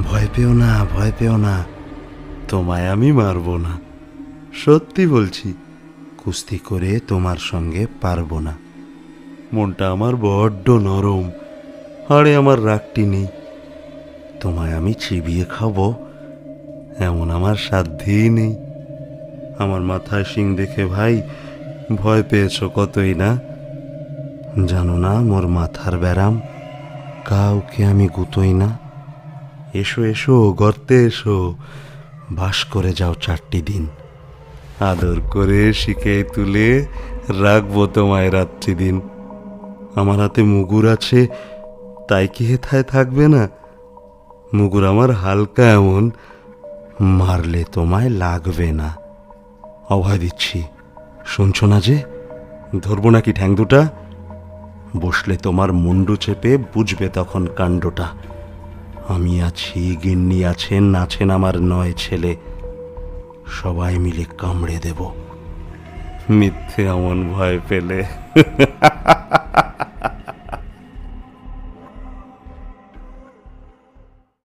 ভয় পেও না, ভয় পেও না, তোমায় আমি মারব না। সত্যি বলছি, কুস্তি করে তোমার সঙ্গে পারবো না। মনটা আমার বড্ড নরম, আরে আমার রাগটি নেই। তোমায় আমি চিবিয়ে খাবো এমন আমার সাধ্যই নেই। আমার মাথায় শিং দেখে ভাই ভয় পেয়েছো কতই না। জানো না মোর মাথার ব্যারাম, কাউকে আমি গুতোই না। এসো এসো, গর্তে এসো, বাস করে যাও 4টি দিন। আদর করে শিখে তুলে রাখবো তোমায় রাত্রি দিন। আমার হাতে মুগুর আছে, তাই কি হেথায় থাকবে না? মুগুর আমার হালকা এমন, মারলে তোমায় লাগবে না। অভয় দিচ্ছি, শুনছো না যে? ধরবো নাকি ঠ্যাং দুটা? বসলে তোমার মুন্ডু চেপে বুঝবে তখন কাণ্ডটা। আমি আছি, গিন্নি আছেন, আছেন আমার 9 ছেলে, সবাই মিলে কামড়ে দেব। মিথ্যে এমন ভয় পেলে